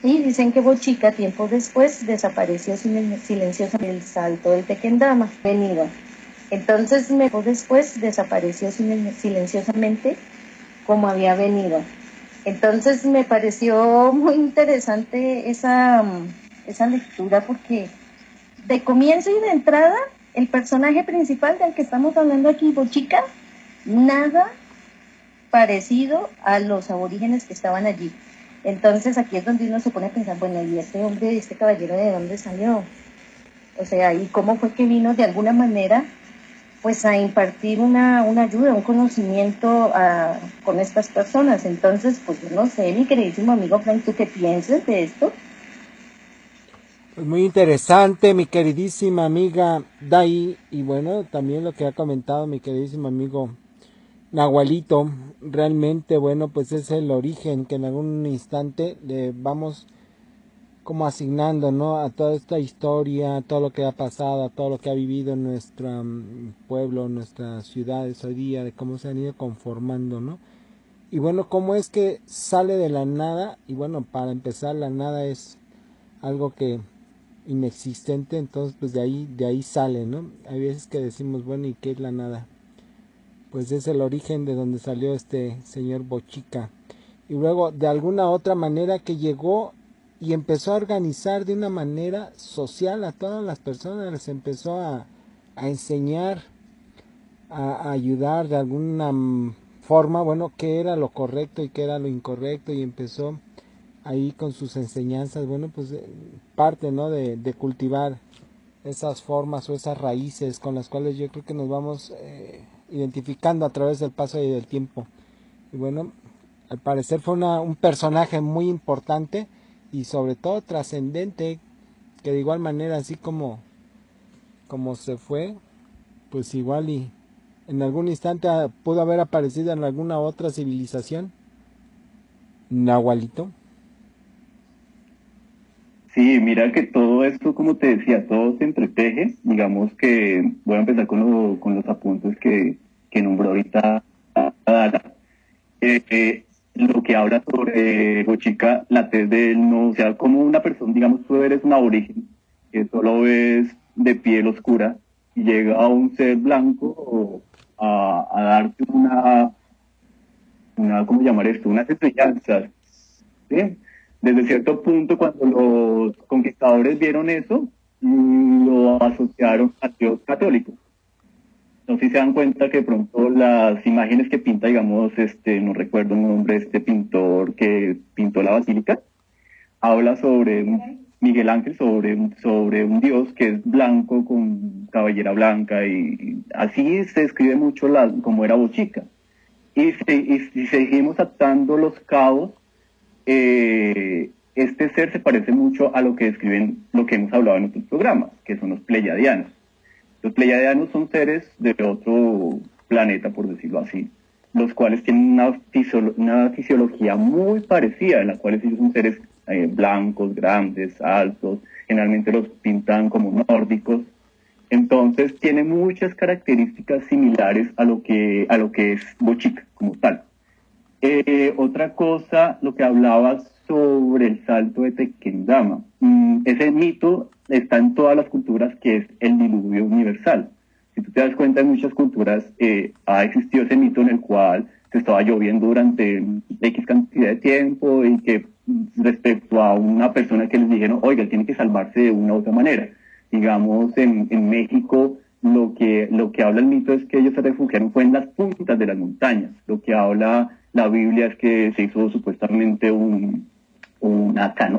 Y dicen que Bochica tiempo después desapareció silenciosamente el salto del Tequendama, venido. Entonces después desapareció silenciosamente como había venido. Entonces me pareció muy interesante esa lectura porque de comienzo y de entrada el personaje principal del que estamos hablando aquí, Bochica, nada parecido a los aborígenes que estaban allí. Entonces aquí es donde uno se pone a pensar, bueno, ¿y este hombre, este caballero de dónde salió? O sea, ¿y cómo fue que vino de alguna manera pues a impartir una ayuda, un conocimiento con estas personas? Entonces, pues yo no sé, mi queridísimo amigo Frank, ¿tú qué piensas de esto? Pues muy interesante, mi queridísima amiga Dai, y bueno, también lo que ha comentado mi queridísimo amigo Nahualito, realmente, bueno, pues es el origen que en algún instante le vamos como asignando, ¿no? A toda esta historia, a todo lo que ha pasado, a todo lo que ha vivido en nuestro pueblo, en nuestras ciudades hoy día, de cómo se han ido conformando, ¿no? Y bueno, cómo es que sale de la nada, y bueno, para empezar, la nada es algo que inexistente, entonces pues de ahí sale, ¿no? Hay veces que decimos, bueno, ¿y qué es la nada? Pues es el origen de donde salió este señor Bochica. Y luego de alguna otra manera que llegó y empezó a organizar de una manera social a todas las personas, les empezó a enseñar, a ayudar de alguna forma, bueno, qué era lo correcto y qué era lo incorrecto, y empezó ahí con sus enseñanzas, bueno, pues parte, ¿no? De cultivar esas formas o esas raíces con las cuales yo creo que nos vamos identificando a través del paso y del tiempo. Y bueno, al parecer fue un personaje muy importante y sobre todo trascendente, que de igual manera, así como se fue, pues igual y en algún instante pudo haber aparecido en alguna otra civilización. Nahualito. Sí, mira que todo esto, como te decía, todo se entreteje. Digamos que voy a empezar con los apuntes que nombró ahorita Dara. Lo que habla sobre Bochica, la tez de él, no, o sea, como una persona, digamos, tú eres un aborigen, que solo ves de piel oscura, y llega a un ser blanco a darte ¿cómo llamar esto? Unas enseñanzas, ¿sí? Desde cierto punto, cuando los conquistadores vieron eso, lo asociaron a Dios católico. No sé si se dan cuenta que de pronto las imágenes que pinta, digamos, no recuerdo el nombre de este pintor que pintó la basílica, habla sobre Miguel Ángel, sobre un dios que es blanco con cabellera blanca, y así se describe mucho como era Bochica. Y si seguimos atando los cabos, este ser se parece mucho a lo que describen, lo que hemos hablado en otros programas, que son los pleiadianos. Los pleiadianos son seres de otro planeta, por decirlo así, los cuales tienen una fisiología muy parecida, en la cual ellos son seres blancos, grandes, altos, generalmente los pintan como nórdicos. Entonces tiene muchas características similares a lo que es Bochica como tal. Otra cosa, lo que hablabas sobre el salto de Tequendama. Ese mito está en todas las culturas, que es el diluvio universal. Si tú te das cuenta, en muchas culturas ha existido ese mito en el cual se estaba lloviendo durante X cantidad de tiempo, y que respecto a una persona que les dijeron, oiga, tiene que salvarse de una u otra manera. Digamos, en México, lo que habla el mito es que ellos se refugiaron fue en las puntas de las montañas. Lo que habla la Biblia es que se hizo supuestamente una arca,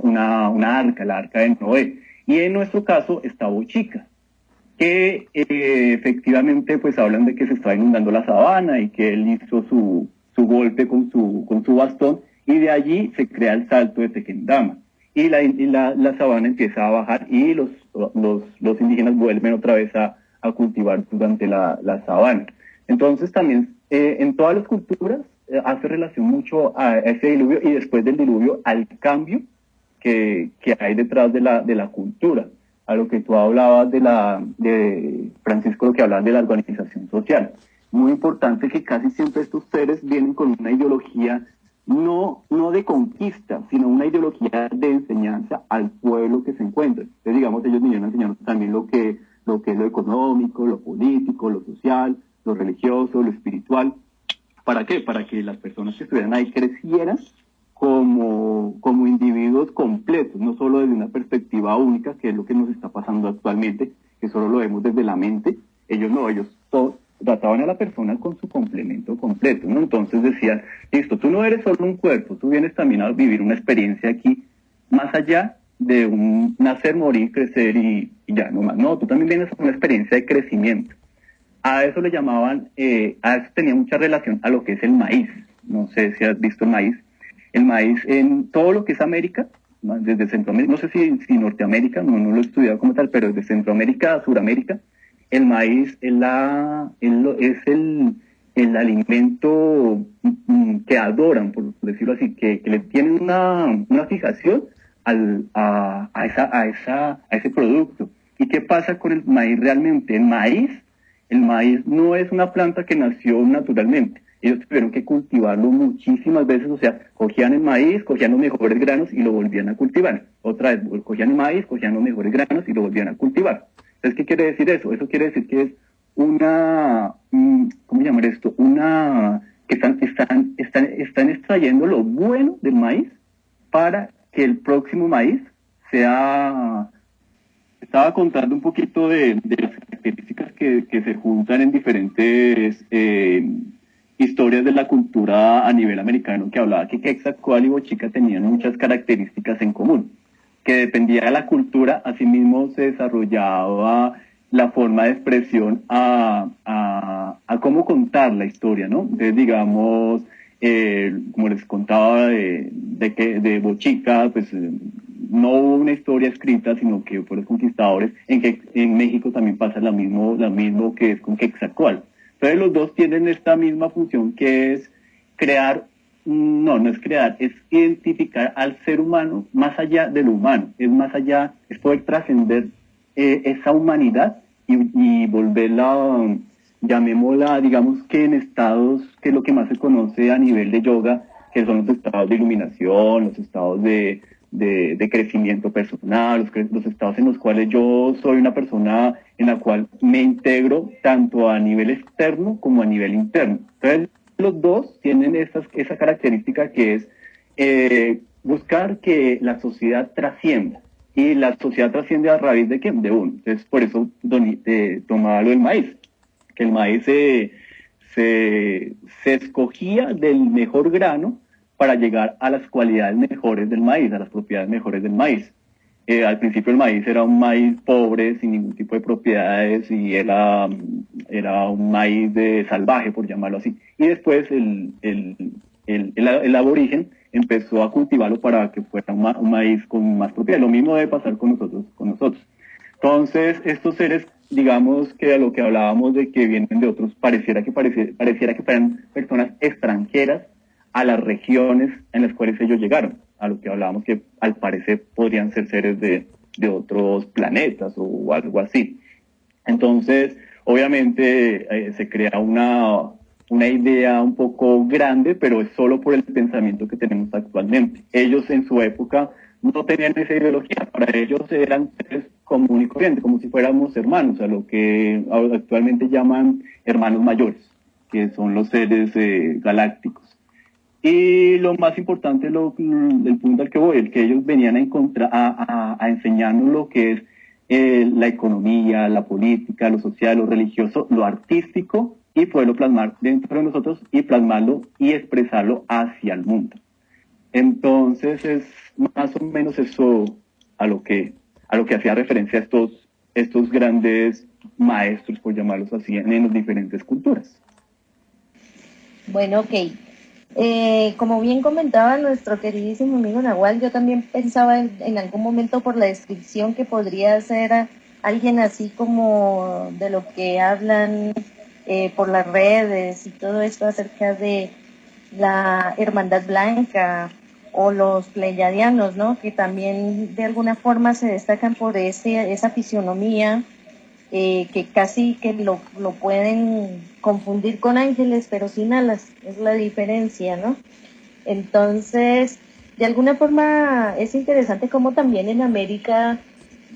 la arca de Noé. Y en nuestro caso está Bochica, que efectivamente pues hablan de que se estaba inundando la sabana y que él hizo su golpe con su bastón, y de allí se crea el salto de Tequendama. Y la sabana empieza a bajar, y los indígenas vuelven otra vez a cultivar durante la sabana. Entonces también en todas las culturas hace relación mucho a ese diluvio, y después del diluvio al cambio que hay detrás de la cultura, a lo que tú hablabas de Francisco, lo que hablabas de la organización social. Muy importante que casi siempre estos seres vienen con una ideología no de conquista, sino una ideología de enseñanza al pueblo que se encuentra. Entonces, digamos, ellos vinieron enseñando también lo que es lo económico, lo político, lo social, lo religioso, lo espiritual. ¿Para qué? Para que las personas que estuvieran ahí crecieran como individuos completos, no solo desde una perspectiva única, que es lo que nos está pasando actualmente, que solo lo vemos desde la mente. Ellos no, ellos todos trataban a la persona con su complemento completo, ¿no? Entonces decían, listo, tú no eres solo un cuerpo, tú vienes también a vivir una experiencia aquí, más allá de un nacer, morir, crecer y ya, no más. No, tú también vienes a una experiencia de crecimiento. A eso le llamaban, a eso tenía mucha relación a lo que es el maíz. No sé si has visto el maíz. El maíz en todo lo que es América, ¿no? Desde Centroamérica, no sé si Norteamérica, no lo he estudiado como tal, pero desde Centroamérica a Suramérica, el maíz es el alimento que adoran, por decirlo así, que le tienen una fijación a ese producto. ¿Y qué pasa con el maíz realmente? El maíz no es una planta que nació naturalmente. Ellos tuvieron que cultivarlo muchísimas veces, o sea, cogían el maíz, cogían los mejores granos y lo volvían a cultivar. Otra vez, cogían el maíz, cogían los mejores granos y lo volvían a cultivar. Entonces, ¿qué quiere decir eso? Eso quiere decir que es ¿cómo llamar esto? Que están extrayendo lo bueno del maíz para que el próximo maíz sea... Estaba contando un poquito de las características que se juntan en diferentes historias de la cultura a nivel americano, que hablaba que Quetzalcóatl y Bochica tenían muchas características en común, que dependía de la cultura, asimismo se desarrollaba la forma de expresión a cómo contar la historia, ¿no? Entonces, digamos, como les contaba de Bochica, pues no hubo una historia escrita, sino que fueron los conquistadores, en México también pasa lo mismo que es con Quetzalcóatl. Entonces los dos tienen esta misma función, que es crear, no es crear, es identificar al ser humano más allá de lo humano, es más allá, es poder trascender esa humanidad y volverla, llamémosla, digamos que en estados, que es lo que más se conoce a nivel de yoga, que son los estados de iluminación, los estados de crecimiento personal, los estados en los cuales yo soy una persona en la cual me integro tanto a nivel externo como a nivel interno. Entonces, los dos tienen esa característica, que es buscar que la sociedad trascienda. Y la sociedad trasciende a raíz de ¿quién? De uno. Entonces, por eso tomaba lo del maíz, que el maíz se escogía del mejor grano para llegar a las cualidades mejores del maíz, a las propiedades mejores del maíz. Al principio el maíz era un maíz pobre, sin ningún tipo de propiedades, y era un maíz salvaje, por llamarlo así. Y después el aborigen empezó a cultivarlo para que fuera un maíz con más propiedades. Lo mismo debe pasar con nosotros. Entonces, estos seres, digamos que a lo que hablábamos de que vienen de otros, pareciera que fueran personas extranjeras a las regiones en las cuales ellos llegaron, a lo que hablábamos que al parecer podrían ser seres de otros planetas o algo así. Entonces, obviamente se crea una idea un poco grande, pero es solo por el pensamiento que tenemos actualmente. Ellos en su época no tenían esa ideología, para ellos eran seres comunes y corrientes, como si fuéramos hermanos, a lo que actualmente llaman hermanos mayores, que son los seres galácticos. Y lo más importante, el punto al que voy, el que ellos venían a enseñarnos lo que es la economía, la política, lo social, lo religioso, lo artístico, y poderlo plasmar dentro de nosotros y plasmarlo y expresarlo hacia el mundo. Entonces es más o menos eso a lo que hacía referencia a estos grandes maestros, por llamarlos así, en las diferentes culturas. Bueno, ok. Como bien comentaba nuestro queridísimo amigo Nahual, yo también pensaba en algún momento, por la descripción, que podría ser alguien así como de lo que hablan por las redes y todo esto acerca de la Hermandad Blanca o los pleyadianos, ¿no? Que también de alguna forma se destacan por esa fisionomía, que casi que lo pueden confundir con ángeles, pero sin alas, es la diferencia, ¿no? Entonces, de alguna forma es interesante cómo también en América,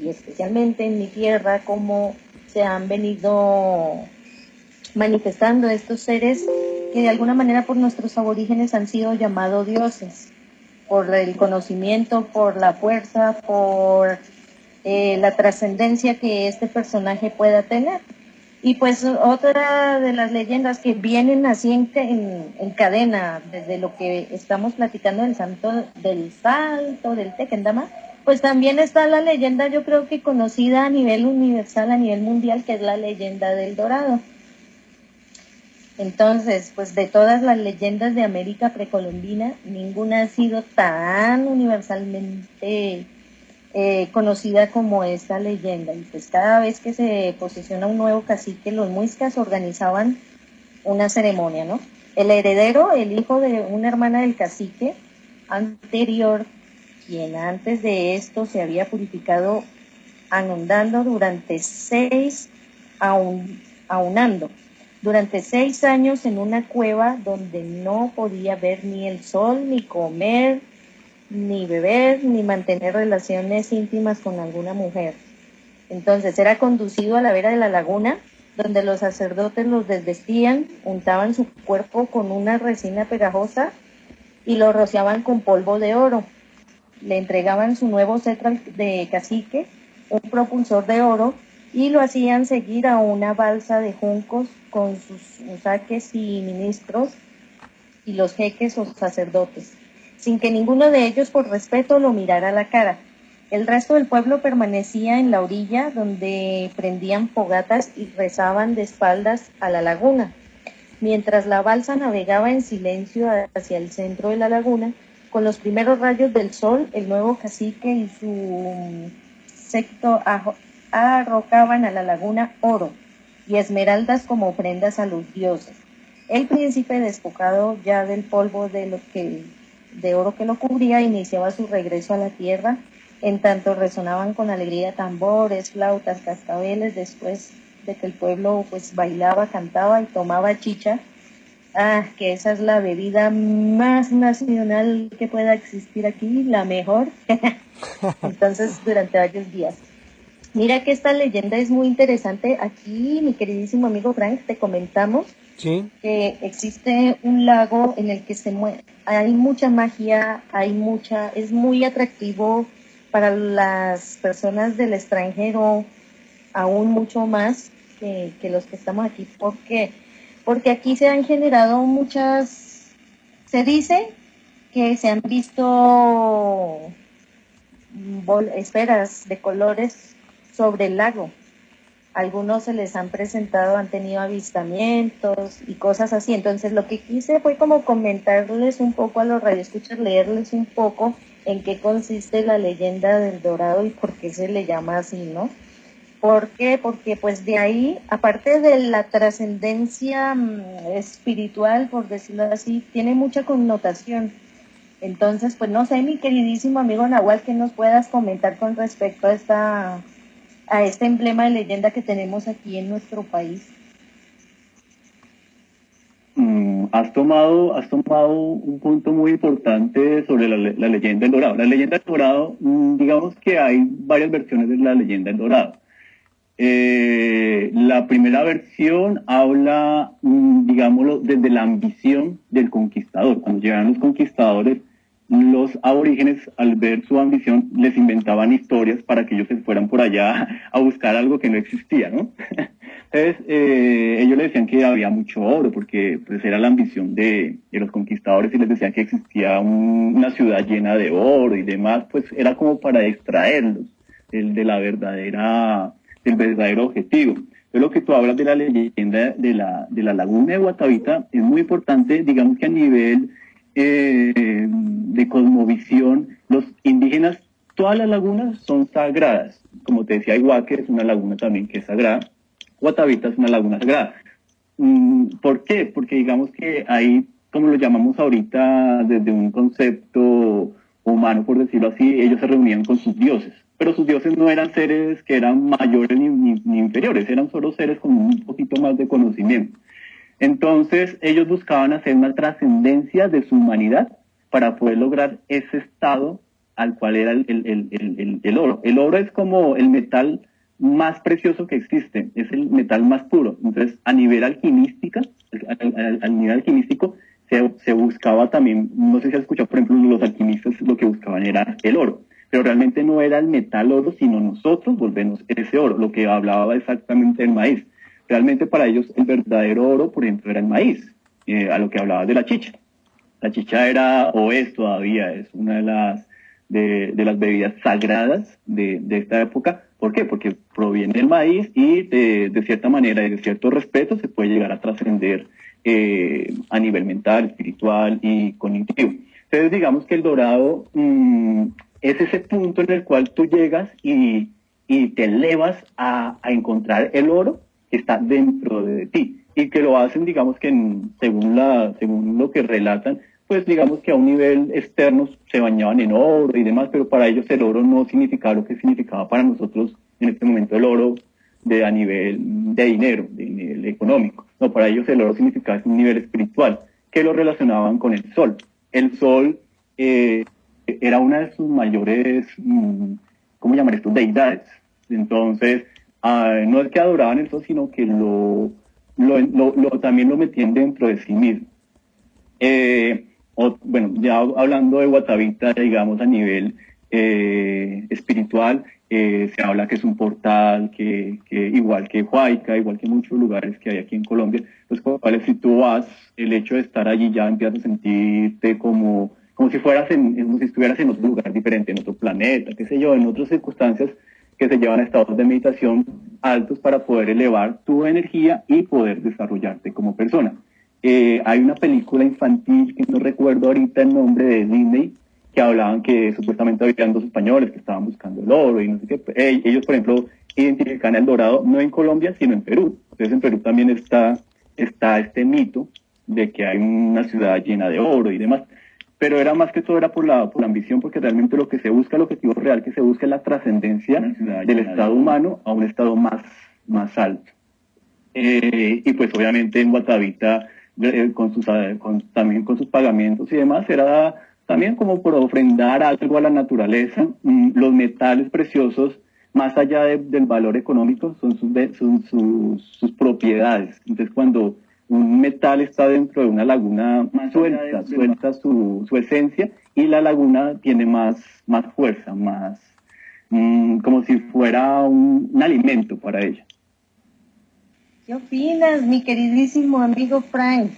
y especialmente en mi tierra, cómo se han venido manifestando estos seres que de alguna manera por nuestros aborígenes han sido llamados dioses, por el conocimiento, por la fuerza, por la trascendencia que este personaje pueda tener. Y pues otra de las leyendas que vienen así en cadena, desde lo que estamos platicando del salto del Tequendama, pues también está la leyenda, yo creo que conocida a nivel universal, a nivel mundial, que es la leyenda del Dorado. Entonces, pues de todas las leyendas de América precolombina, ninguna ha sido tan universalmente conocida como esta leyenda. Y pues cada vez que se posesiona un nuevo cacique, los muiscas organizaban una ceremonia, ¿no? El heredero, el hijo de una hermana del cacique anterior, quien antes de esto se había purificado anondando aunando durante 6 años en una cueva donde no podía ver ni el sol, ni comer, ni beber, ni mantener relaciones íntimas con alguna mujer. Entonces era conducido a la vera de la laguna, donde los sacerdotes los desvestían, untaban su cuerpo con una resina pegajosa y lo rociaban con polvo de oro. Le entregaban su nuevo cetro de cacique, un propulsor de oro, y lo hacían seguir a una balsa de juncos con sus saques y ministros y los jeques o sacerdotes, sin que ninguno de ellos por respeto lo mirara a la cara. El resto del pueblo permanecía en la orilla donde prendían fogatas y rezaban de espaldas a la laguna. Mientras la balsa navegaba en silencio hacia el centro de la laguna, con los primeros rayos del sol, el nuevo cacique y su séquito arrojaban a la laguna oro y esmeraldas como ofrendas a los dioses. El príncipe, despojado ya del polvo de oro que lo cubría, iniciaba su regreso a la tierra, en tanto resonaban con alegría tambores, flautas, cascabeles, después de que el pueblo pues bailaba, cantaba y tomaba chicha. Que esa es la bebida más nacional que pueda existir aquí, la mejor. Entonces, durante varios días. Mira que esta leyenda es muy interesante. Aquí, mi queridísimo amigo Frank, te comentamos Sí, que existe un lago en el que hay mucha magia, es muy atractivo para las personas del extranjero, aún mucho más que los que estamos aquí. ¿Por qué? Porque aquí se han generado se dice que se han visto esferas de colores sobre el lago. Algunos se les han presentado, han tenido avistamientos y cosas así. Entonces lo que quise fue como comentarles un poco a los radioescuchas, leerles un poco en qué consiste la leyenda del Dorado y por qué se le llama así, ¿no? ¿Por qué? Porque pues de ahí, aparte de la trascendencia espiritual, por decirlo así, tiene mucha connotación. Entonces, pues no sé, mi queridísimo amigo Nahual, que nos puedas comentar con respecto a este emblema de leyenda que tenemos aquí en nuestro país. Has tomado un punto muy importante sobre la leyenda del Dorado. La leyenda del Dorado, digamos que hay varias versiones de la leyenda del Dorado. La primera versión habla, digámoslo, desde la ambición del conquistador. Cuando llegaron los conquistadores, los aborígenes, al ver su ambición, les inventaban historias para que ellos se fueran por allá a buscar algo que no existía, ¿no? Entonces, ellos le decían que había mucho oro, porque pues era la ambición de los conquistadores, y les decían que existía una ciudad llena de oro y demás, pues era como para extraerlos del verdadero objetivo. Entonces, lo que tú hablas de la leyenda de la laguna de Guatavita es muy importante, digamos que a nivel de cosmovisión, los indígenas, todas las lagunas son sagradas. Como te decía, Iguaque es una laguna también que es sagrada. Guatavita es una laguna sagrada. ¿Por qué? Porque digamos que ahí, como lo llamamos ahorita desde un concepto humano, por decirlo así, ellos se reunían con sus dioses. Pero sus dioses no eran seres que eran mayores ni inferiores, eran solo seres con un poquito más de conocimiento. Entonces ellos buscaban hacer una trascendencia de su humanidad para poder lograr ese estado al cual era el oro. El oro es como el metal más precioso que existe, es el metal más puro. Entonces, a nivel alquimística, al nivel alquimístico, se buscaba también, no sé si has escuchado, por ejemplo, los alquimistas lo que buscaban era el oro, pero realmente no era el metal oro, sino nosotros volvernos ese oro, lo que hablaba exactamente del maíz. Realmente para ellos el verdadero oro, por ejemplo, era el maíz, a lo que hablaba de la chicha. La chicha era, o es todavía, es una de las bebidas sagradas de esta época. ¿Por qué? Porque proviene del maíz y de cierta manera y de cierto respeto se puede llegar a trascender a nivel mental, espiritual y cognitivo. Entonces digamos que el dorado es ese punto en el cual tú llegas y te elevas a encontrar el oro que está dentro de ti y que lo hacen, digamos que según lo que relatan, pues digamos que a un nivel externo se bañaban en oro y demás, pero para ellos el oro no significaba lo que significaba para nosotros en este momento el oro a nivel de dinero, de nivel económico. No, para ellos el oro significaba un nivel espiritual, que lo relacionaban con el sol. El sol era una de sus mayores, ¿cómo llamar esto? Deidades. Entonces, no es que adoraban el sol, sino que también lo metían dentro de sí mismo. Bueno, ya hablando de Guatavita, digamos, a nivel espiritual, se habla que es un portal, que igual que Huayca, igual que muchos lugares que hay aquí en Colombia, los cuales si tú vas, el hecho de estar allí ya empiezas a sentirte como si como si estuvieras en otro lugar diferente, en otro planeta, qué sé yo, en otras circunstancias que se llevan a estados de meditación altos para poder elevar tu energía y poder desarrollarte como persona. Hay una película infantil que no recuerdo ahorita el nombre de Disney, que hablaban que supuestamente habían dos españoles que estaban buscando el oro y no sé qué. Ellos, por ejemplo, identifican el dorado no en Colombia, sino en Perú. Entonces en Perú también está este mito de que hay una ciudad llena de oro y demás. Pero era más que todo era por la ambición, porque realmente lo que se busca, el objetivo real que se busca es la trascendencia del estado humano a un estado más alto. Y pues obviamente en Guatavita, también con sus pagamentos y demás, era también como por ofrendar algo a la naturaleza. Los metales preciosos, más allá del valor económico, son sus propiedades. Entonces cuando un metal está dentro de una laguna, suelta su esencia, y la laguna tiene más fuerza, como si fuera un alimento para ella. ¿Qué opinas, mi queridísimo amigo Frank?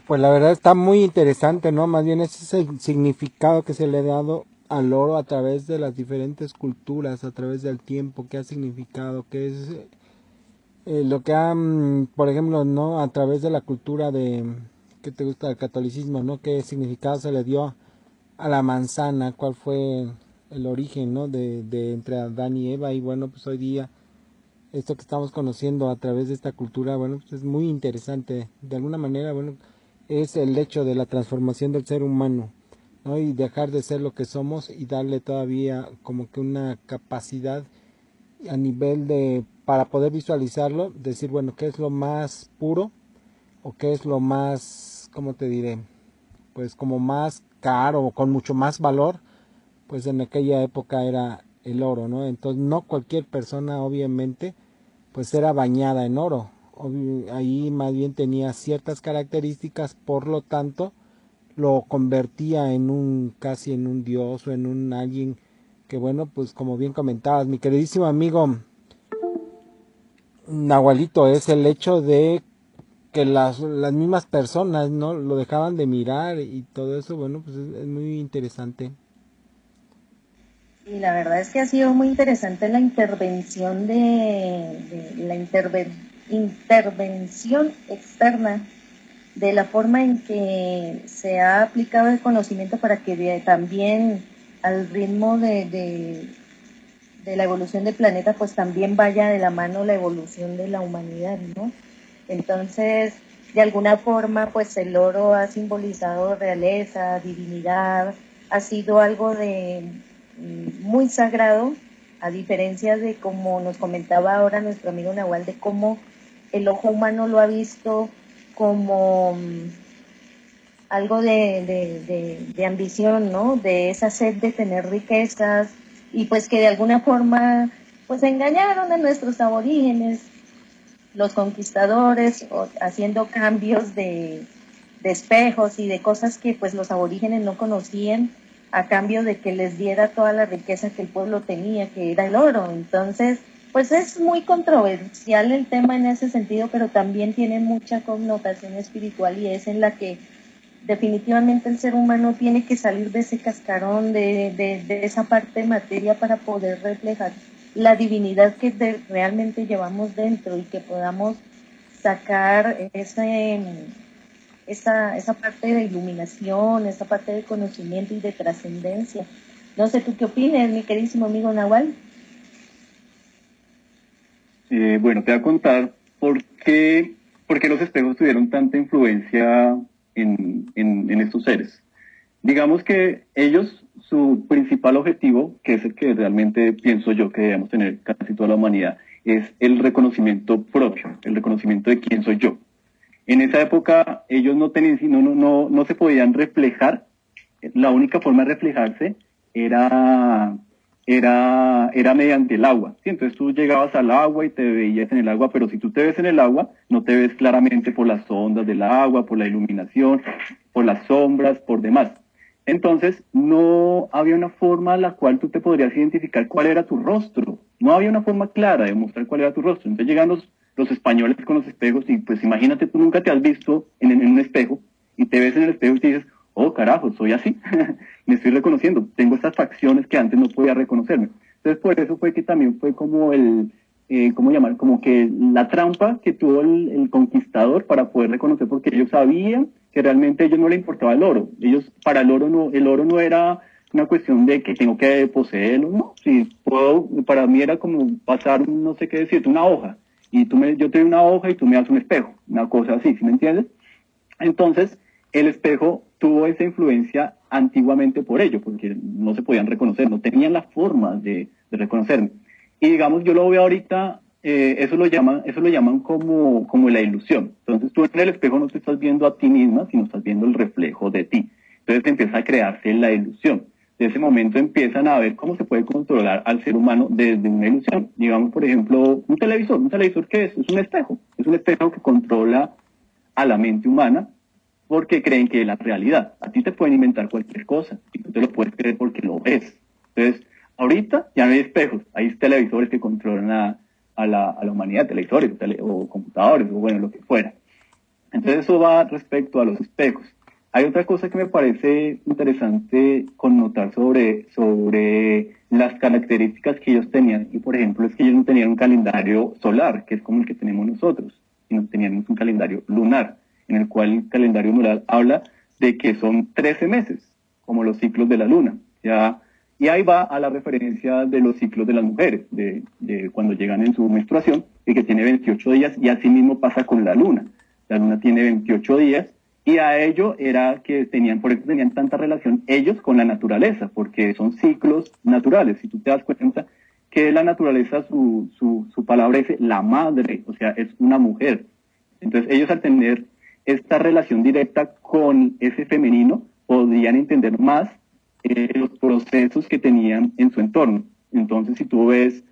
Pues la verdad está muy interesante, ¿no? Más bien ese es el significado que se le ha dado al oro a través de las diferentes culturas, a través del tiempo, qué ha significado, qué es lo que ha, por ejemplo, ¿no? A través de la cultura ¿qué te gusta? Del catolicismo, ¿no? ¿Qué significado se le dio a la manzana? ¿Cuál fue el origen, ¿no? De entre Adán y Eva? Y bueno, pues hoy día esto que estamos conociendo a través de esta cultura, bueno, pues es muy interesante. De alguna manera, bueno, es el hecho de la transformación del ser humano, ¿no? Y dejar de ser lo que somos y darle todavía como que una capacidad a nivel para poder visualizarlo, decir, bueno, qué es lo más puro o qué es lo más, ¿cómo te diré? Pues como más caro o con mucho más valor, pues en aquella época era el oro, ¿no? Entonces no cualquier persona obviamente pues era bañada en oro. Ahí más bien tenía ciertas características, por lo tanto lo convertía casi en un dios o en un alguien que, bueno, pues como bien comentabas, mi queridísimo amigo Nahualito, es el hecho de que las mismas personas no lo dejaban de mirar y todo eso, bueno, pues es muy interesante. Y la verdad es que ha sido muy interesante la intervención de la intervención externa, de la forma en que se ha aplicado el conocimiento para que también al ritmo de la evolución del planeta, pues también vaya de la mano la evolución de la humanidad, ¿no? Entonces, de alguna forma, pues el oro ha simbolizado realeza, divinidad, ha sido algo de muy sagrado, a diferencia de como nos comentaba ahora nuestro amigo Nahual, de cómo el ojo humano lo ha visto como algo de ambición, ¿no? De esa sed de tener riquezas y pues que de alguna forma pues engañaron a nuestros aborígenes, los conquistadores, haciendo cambios de espejos y de cosas que pues los aborígenes no conocían a cambio de que les diera toda la riqueza que el pueblo tenía, que era el oro. Entonces, pues es muy controversial el tema en ese sentido, pero también tiene mucha connotación espiritual y es en la que definitivamente el ser humano tiene que salir de ese cascarón, de esa parte de materia para poder reflejar la divinidad que realmente llevamos dentro y que podamos sacar esa parte de iluminación, esa parte de conocimiento y de trascendencia. No sé, ¿tú qué opinas, mi queridísimo amigo Nahual? Bueno, te voy a contar por qué los espejos tuvieron tanta influencia en estos seres. Digamos que ellos, su principal objetivo, que es el que realmente pienso yo que debemos tener casi toda la humanidad, es el reconocimiento propio, el reconocimiento de quién soy yo. En esa época ellos no tenían, no se podían reflejar. La única forma de reflejarse era mediante el agua, ¿sí? Entonces tú llegabas al agua y te veías en el agua, pero si tú te ves en el agua, no te ves claramente por las ondas del agua, por la iluminación, por las sombras, por demás. Entonces no había una forma a la cual tú te podrías identificar cuál era tu rostro. No había una forma clara de mostrar cuál era tu rostro. Entonces llegan los españoles con los espejos y pues imagínate, tú nunca te has visto en un espejo y te ves en el espejo y te dices, oh carajo, soy así, me estoy reconociendo, tengo estas facciones que antes no podía reconocerme. Entonces por eso fue que también fue como ¿cómo llamar? Como que la trampa que tuvo el conquistador para poder reconocer, porque ellos sabían que realmente a ellos no les importaba el oro. Ellos, para el oro no era una cuestión de que tengo que poseerlo, ¿no? Si puedo, para mí era como pasar, no sé qué decirte, una hoja, y yo te doy una hoja y tú me das un espejo, una cosa así, ¿sí me entiendes? Entonces, el espejo tuvo esa influencia antiguamente por ello, porque no se podían reconocer, no tenían la forma de reconocerme. Y digamos, yo lo veo ahorita, eso lo llaman como la ilusión. Entonces tú en el espejo no te estás viendo a ti misma, sino estás viendo el reflejo de ti. Entonces empieza a crearse la ilusión. De ese momento empiezan a ver cómo se puede controlar al ser humano desde una ilusión. Digamos, por ejemplo, un televisor ¿qué es? Es un espejo que controla a la mente humana porque creen que es la realidad. A ti te pueden inventar cualquier cosa y tú te lo puedes creer porque lo ves. Entonces, ahorita ya no hay espejos, hay televisores que controlan a la humanidad, televisores o computadores o bueno, lo que fuera. Entonces eso va respecto a los espejos. Hay otra cosa que me parece interesante connotar sobre las características que ellos tenían. Y por ejemplo, es que ellos no tenían un calendario solar, que es como el que tenemos nosotros, sino tenían un calendario lunar, en el cual el calendario lunar habla de que son 13 meses, como los ciclos de la luna. ¿Ya? Y ahí va a la referencia de los ciclos de las mujeres, de cuando llegan en su menstruación, y que tiene 28 días, y así mismo pasa con la luna. La luna tiene 28 días, y a ello era que por eso tenían tanta relación ellos con la naturaleza, porque son ciclos naturales. Si tú te das cuenta que la naturaleza, su palabra es la madre, o sea, es una mujer. Entonces ellos al tener esta relación directa con ese femenino, podían entender más los procesos que tenían en su entorno. Entonces, si tú ves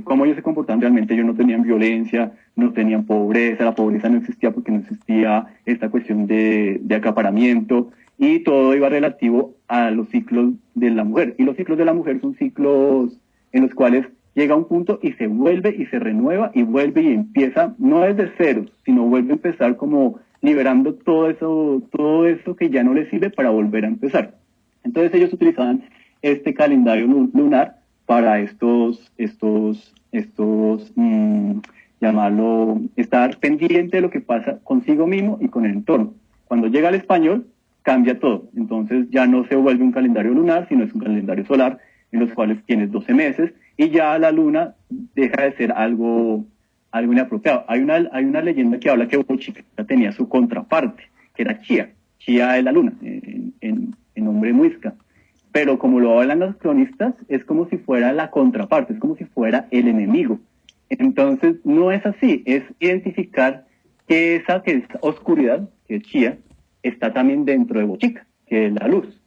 cómo ellos se comportaban realmente, ellos no tenían violencia, no tenían pobreza, la pobreza no existía porque no existía esta cuestión de acaparamiento, y todo iba relativo a los ciclos de la mujer. Y los ciclos de la mujer son ciclos en los cuales llega a un punto y se vuelve y se renueva y vuelve y empieza, no desde cero, sino vuelve a empezar como liberando todo eso que ya no le sirve para volver a empezar. Entonces ellos utilizaban este calendario lunar para llamarlo, estar pendiente de lo que pasa consigo mismo y con el entorno. Cuando llega al español, cambia todo. Entonces ya no se vuelve un calendario lunar, sino es un calendario solar, en los cuales tienes 12 meses, y ya la luna deja de ser algo inapropiado. Hay una leyenda que habla que Bochica tenía su contraparte, que era Chía de la luna, en nombre muisca. Pero como lo hablan los cronistas, es como si fuera la contraparte, es como si fuera el enemigo. Entonces, no es así, es identificar que esa oscuridad, que es Chía, está también dentro de Bochica, que es la luz.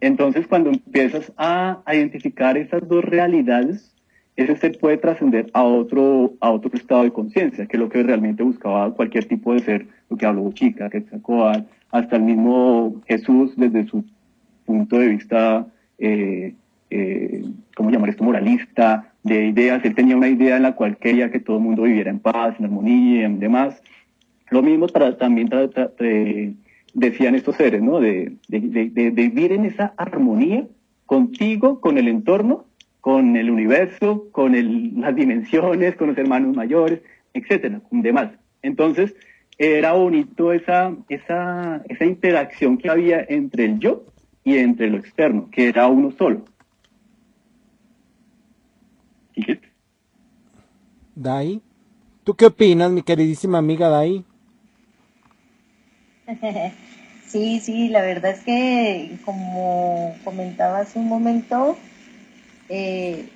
Entonces, cuando empiezas a identificar esas dos realidades, ese ser puede trascender a otro estado de conciencia, que es lo que realmente buscaba cualquier tipo de ser, lo que habló Bochica, Quetzalcóatl, hasta el mismo Jesús desde su punto de vista, ¿cómo llamar esto? Moralista, de ideas. Él tenía una idea en la cual quería que todo el mundo viviera en paz, en armonía y demás. Lo mismo también decían estos seres, ¿no? De vivir en esa armonía contigo, con el entorno, con el universo, con las dimensiones, con los hermanos mayores, etcétera, demás. Entonces, era bonito esa interacción que había entre el yo y entre lo externo, que era uno solo. ¿Sí? Dai, ¿tú qué opinas, mi queridísima amiga Dai? Sí, la verdad es que como comentaba hace un momento, eh,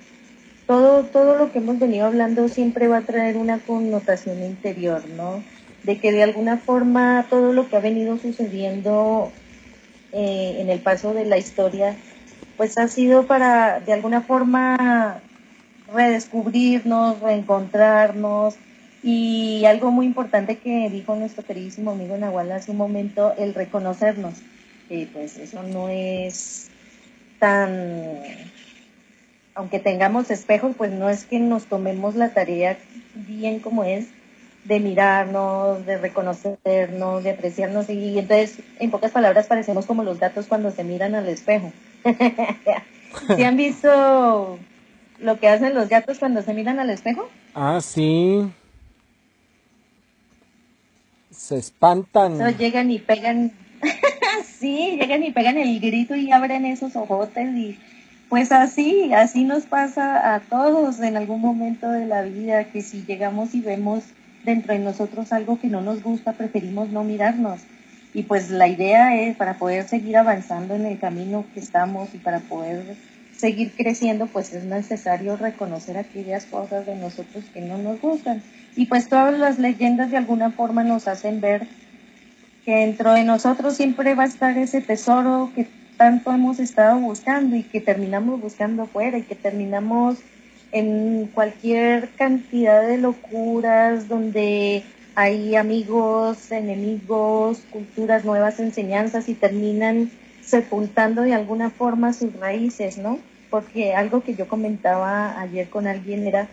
todo lo que hemos venido hablando siempre va a traer una connotación interior, ¿no? De que de alguna forma todo lo que ha venido sucediendo en el paso de la historia, pues ha sido para de alguna forma redescubrirnos, reencontrarnos. Y algo muy importante que dijo nuestro queridísimo amigo Nahual hace un momento, el reconocernos. Pues eso no es tan, aunque tengamos espejos, pues no es que nos tomemos la tarea bien como es, de mirarnos, de reconocernos, de apreciarnos, y entonces, en pocas palabras, parecemos como los gatos cuando se miran al espejo. ¿Sí han visto lo que hacen los gatos cuando se miran al espejo? Ah, sí, se Eso espantan. llegan y pegan, sí, llegan y pegan el grito y abren esos ojotes y pues así nos pasa a todos en algún momento de la vida, que si llegamos y vemos dentro de nosotros algo que no nos gusta, preferimos no mirarnos. Y pues la idea es, para poder seguir avanzando en el camino que estamos y para poder seguir creciendo, pues es necesario reconocer aquellas cosas de nosotros que no nos gustan. Y pues todas las leyendas de alguna forma nos hacen ver que dentro de nosotros siempre va a estar ese tesoro que tanto hemos estado buscando y que terminamos buscando fuera y que terminamos en cualquier cantidad de locuras donde hay amigos, enemigos, culturas, nuevas enseñanzas y terminan sepultando de alguna forma sus raíces, ¿no? Porque algo que yo comentaba ayer con alguien era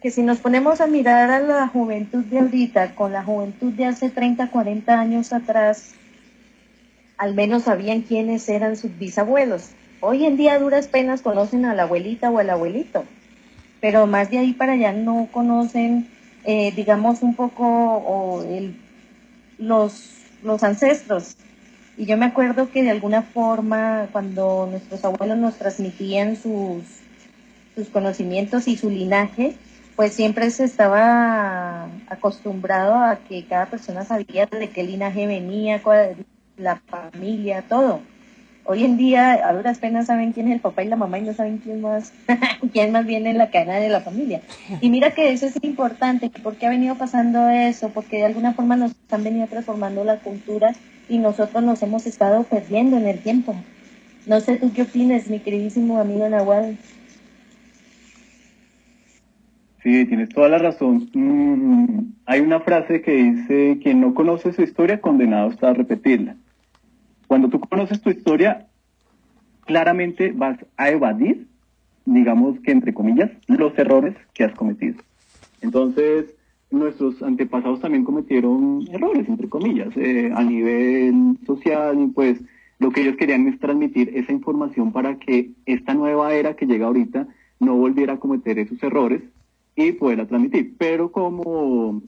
que si nos ponemos a mirar a la juventud de ahorita con la juventud de hace 30, 40 años atrás, al menos sabían quiénes eran sus bisabuelos. Hoy en día a duras penas conocen a la abuelita o al abuelito, pero más de ahí para allá no conocen, digamos, un poco los ancestros. Y yo me acuerdo que de alguna forma, cuando nuestros abuelos nos transmitían sus conocimientos y su linaje, pues siempre se estaba acostumbrado a que cada persona sabía de qué linaje venía, la familia, todo. Hoy en día a duras penas saben quién es el papá y la mamá y no saben quién más viene en la cadena de la familia. Y mira que eso es importante, porque ha venido pasando eso, porque de alguna forma nos han venido transformando la cultura y nosotros nos hemos estado perdiendo en el tiempo. No sé tú qué opinas, mi queridísimo amigo Nahual. Sí, tienes toda la razón. Hay una frase que dice: quien no conoce su historia, condenado está a repetirla. Cuando tú conoces tu historia, claramente vas a evadir, digamos que entre comillas, los errores que has cometido. Entonces, nuestros antepasados también cometieron errores, entre comillas, a nivel social, y pues lo que ellos querían es transmitir esa información para que esta nueva era que llega ahorita no volviera a cometer esos errores y poderla transmitir. Pero como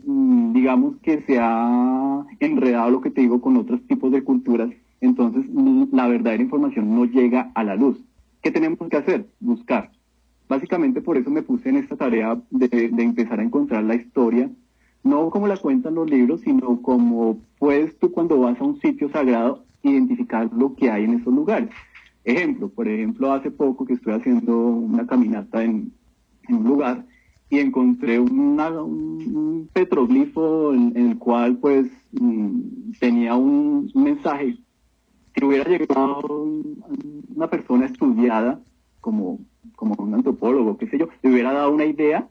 digamos que se ha enredado, lo que te digo, con otros tipos de culturas, entonces la verdadera información no llega a la luz. ¿Qué tenemos que hacer? Buscar. Básicamente por eso me puse en esta tarea de empezar a encontrar la historia, no como la cuentan los libros, sino como puedes tú, cuando vas a un sitio sagrado, identificar lo que hay en esos lugares. Por ejemplo, hace poco que estoy haciendo una caminata en un lugar, y encontré un petroglifo en el cual pues tenía un mensaje. Si hubiera llegado una persona estudiada como un antropólogo, qué sé yo, le hubiera dado una idea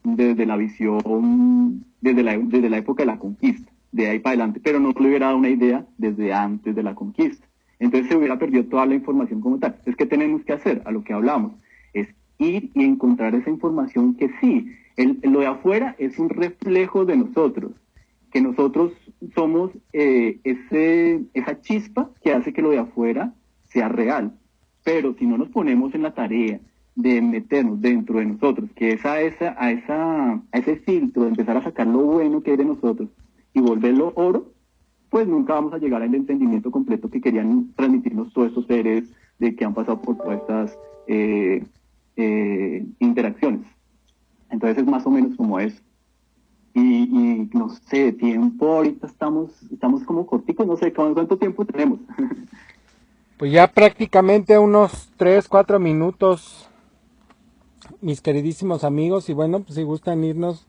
desde la visión, desde la época de la conquista, de ahí para adelante, pero no le hubiera dado una idea desde antes de la conquista. Entonces se hubiera perdido toda la información como tal. Entonces, ¿qué tenemos que hacer? A lo que hablamos, es ir y encontrar esa información que sí, lo de afuera es un reflejo de nosotros, que nosotros somos esa chispa que hace que lo de afuera sea real. Pero si no nos ponemos en la tarea de meternos dentro de nosotros, que es a ese filtro, de empezar a sacar lo bueno que hay de nosotros y volverlo oro, pues nunca vamos a llegar al entendimiento completo que querían transmitirnos todos estos seres de que han pasado por todas estas interacciones. Entonces es más o menos como eso. Y no sé, de tiempo ahorita estamos como corticos, no sé, ¿cuánto tiempo tenemos? Pues ya prácticamente unos 3-4 minutos, mis queridísimos amigos, y bueno, pues si gustan irnos,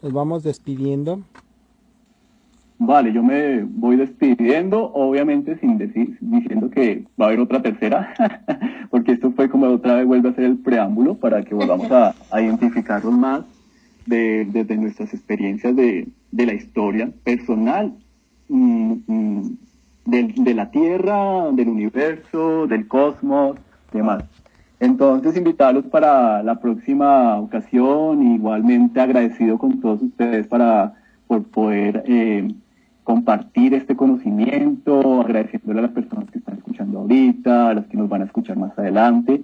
nos vamos despidiendo. Vale, yo me voy despidiendo, obviamente diciendo que va a haber otra tercera, porque esto fue como otra vez vuelve a ser el preámbulo para que volvamos a identificarnos más desde nuestras experiencias de la historia personal, de la Tierra, del universo, del cosmos, demás. Entonces, invitarlos para la próxima ocasión, igualmente agradecido con todos ustedes por poder compartir este conocimiento, agradeciéndole a las personas que están escuchando ahorita, a las que nos van a escuchar más adelante.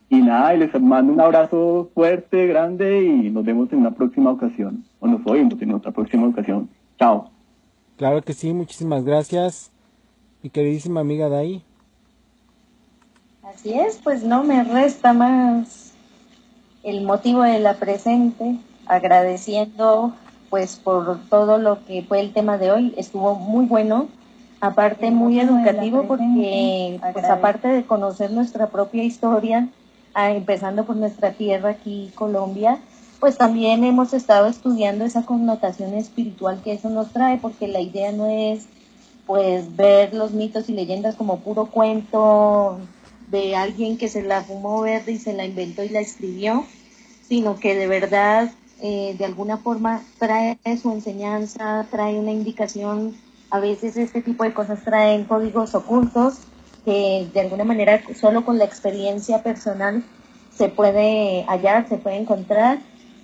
Y nada, y les mando un abrazo fuerte, grande, y nos vemos en una próxima ocasión, o nos oímos en otra próxima ocasión. Chao. Claro que sí, muchísimas gracias, mi queridísima amiga Dai. Así es, pues no me resta más el motivo de la presente, agradeciendo pues por todo lo que fue el tema de hoy. Estuvo muy bueno, aparte muy educativo, porque pues aparte de conocer nuestra propia historia, empezando por nuestra tierra aquí, Colombia, pues también hemos estado estudiando esa connotación espiritual que eso nos trae, porque la idea no es pues ver los mitos y leyendas como puro cuento de alguien que se la fumó verde y se la inventó y la escribió, sino que de verdad de alguna forma trae su enseñanza, trae una indicación. A veces este tipo de cosas traen códigos ocultos que de alguna manera solo con la experiencia personal se puede hallar, se puede encontrar.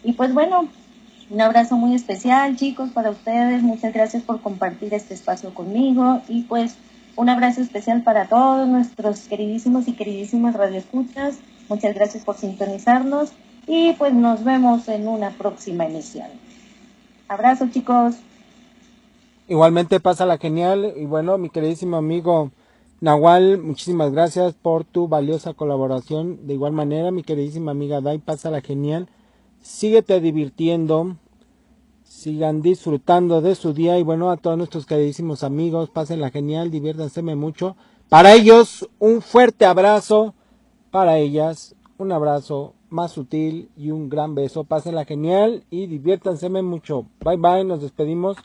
Y pues bueno, un abrazo muy especial, chicos, para ustedes. Muchas gracias por compartir este espacio conmigo. Y pues un abrazo especial para todos nuestros queridísimos y queridísimas radioescuchas. Muchas gracias por sintonizarnos. Y pues nos vemos en una próxima emisión. Abrazo, chicos. Igualmente pásala genial, y bueno, mi queridísimo amigo Nahual, muchísimas gracias por tu valiosa colaboración. De igual manera, mi queridísima amiga Dai, pásala genial. Síguete divirtiendo, sigan disfrutando de su día, y bueno, a todos nuestros queridísimos amigos, pásenla genial, diviértanse mucho. Para ellos, un fuerte abrazo, para ellas, un abrazo más sutil y un gran beso. Pásenla genial y diviértanse mucho. Bye bye, nos despedimos